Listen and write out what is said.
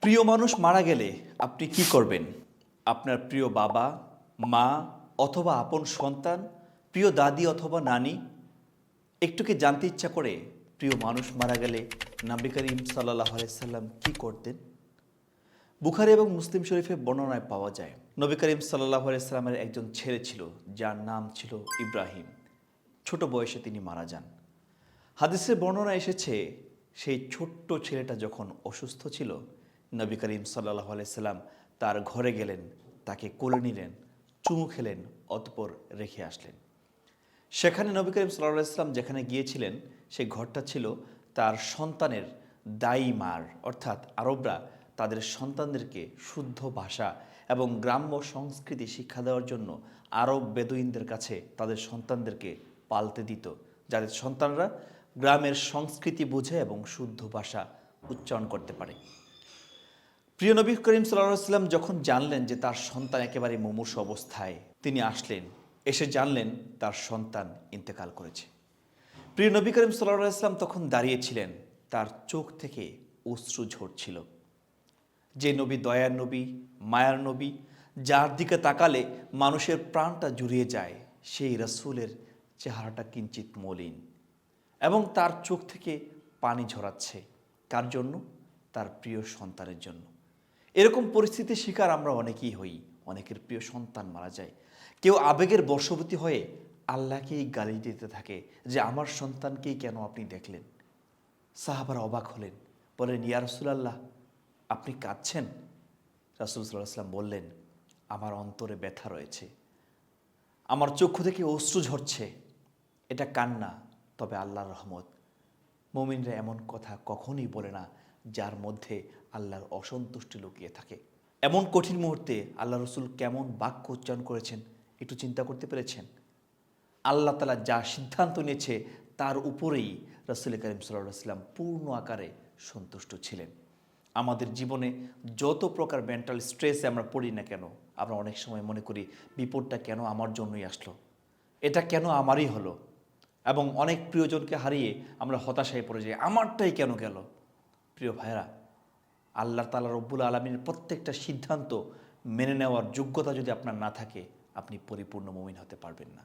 প্রিয় মানুষ মারা গেলে আপনি কি করবেন? আপনার প্রিয় বাবা, মা অথবা আপন সন্তান, প্রিয় দাদি অথবা নানি? একটু কি জানতে ইচ্ছা করে প্রিয় মানুষ মারা গেলে নবী করিম সাল্লাল্লাহু আলাইহি সাল্লাম কি করতেন? বুখারী এবং মুসলিম শরীফে বর্ণনায় পাওয়া যায়, নবী করিম সাল্লাল্লাহু আলাইহি সাল্লামের একজন ছেলে ছিল যার নাম ছিল ইব্রাহিম। ছোট বয়সে তিনি মারা যান। হাদিসের বর্ণনা এসেছে, সেই ছোট্ট ছেলেটা যখন অসুস্থ ছিল, নবী করিম সাল্লাল্লাহু আলাইহি সাল্লাম তার ঘরে গেলেন, তাকে কোলে নিলেন, চুমু খেলেন, অতঃপর রেখে আসলেন। সেখানে নবী করিম সাল্লাল্লাহু আলাইহি সাল্লাম যেখানে গিয়েছিলেন, সেই ঘরটা ছিল তার সন্তানের দাই মার, অর্থাৎ আরবরা তাদের সন্তানদেরকে শুদ্ধ ভাষা এবং গ্রাম্য সংস্কৃতি শিক্ষা দেওয়ার জন্য আরব বেদুইনদের কাছে তাদের সন্তানদেরকে পালতে দিত, যাতে সন্তানরা গ্রামের সংস্কৃতি বুঝে এবং শুদ্ধ ভাষা উচ্চারণ করতে পারে। প্রিয় নবী করিম সাল্লাল্লাহু আলাইহি সাল্লাম যখন জানলেন যে তার সন্তান একেবারে মুমূর্ষু অবস্থায়, তিনি আসলেন, এসে জানলেন তার সন্তান ইন্তেকাল করেছে। প্রিয় নবী করিম সাল্লাল্লাহু আলাইহি সাল্লাম তখন দাঁড়িয়েছিলেন, তার চোখ থেকে অশ্রু ঝরছিল। যে নবী দয়ার নবী, মায়ার নবী, যার দিকে তাকালে মানুষের প্রাণটা জুড়িয়ে যায়, সেই রাসূলের চেহারাটা কিঞ্চিত মলিন এবং তার চোখ থেকে পানি ঝরাচ্ছে। কার জন্য? তার প্রিয় সন্তানের জন্য। এরকম পরিস্থিতির শিকার আমরা অনেকেই হই। অনেকের প্রিয় সন্তান মারা যায়, কেউ আবেগের বশবর্তী হয়ে আল্লাহকেই গালি দিতে থাকে যে আমার সন্তানকেই কেন আপনি দেখলেন। সাহাবারা অবাক হলেন, বলেন, ইয়া রাসূলুল্লাহ, আপনি কাঁদছেন? রাসূল সাল্লাল্লাহু আলাইহি ওয়াসাল্লাম বললেন, আমার অন্তরে ব্যথা রয়েছে, আমার চক্ষু থেকে অশ্রু ঝরছে। এটা কান্না, তবে আল্লাহর রহমত। মুমিনরা এমন কথা কখনোই বলে না যার মধ্যে আল্লাহর অসন্তুষ্টি লুকিয়ে থাকে। এমন কঠিন মুহূর্তে আল্লাহ রসুল কেমন বাক্য উচ্চারণ করেছেন, একটু চিন্তা করতে পেরেছেন? আল্লাহ তাআলা যা সিদ্ধান্ত নিয়েছে তার উপরেই রাসূল করিম সাল্লাল্লাহু আলাইহি ওয়াসাল্লাম পূর্ণ আকারে সন্তুষ্ট ছিলেন। আমাদের জীবনে যত প্রকার মেন্টাল স্ট্রেসে আমরা পড়ি না কেন, আমরা অনেক সময় মনে করি বিপদটা কেন আমার জন্যই আসলো, এটা কেন আমারই হলো, এবং অনেক প্রিয়জনকে হারিয়ে আমরা হতাশায় পড়ে যাই, আমারটাই কেন গেল। প্রিয় ভাইরা, আল্লাহ তাআলা রব্বুল আলামিনের প্রত্যেকটা সিদ্ধান্ত মেনে নেওয়ার যোগ্যতা যদি আপনার না থাকে, আপনি পরিপূর্ণ মুমিন হতে পারবেন না।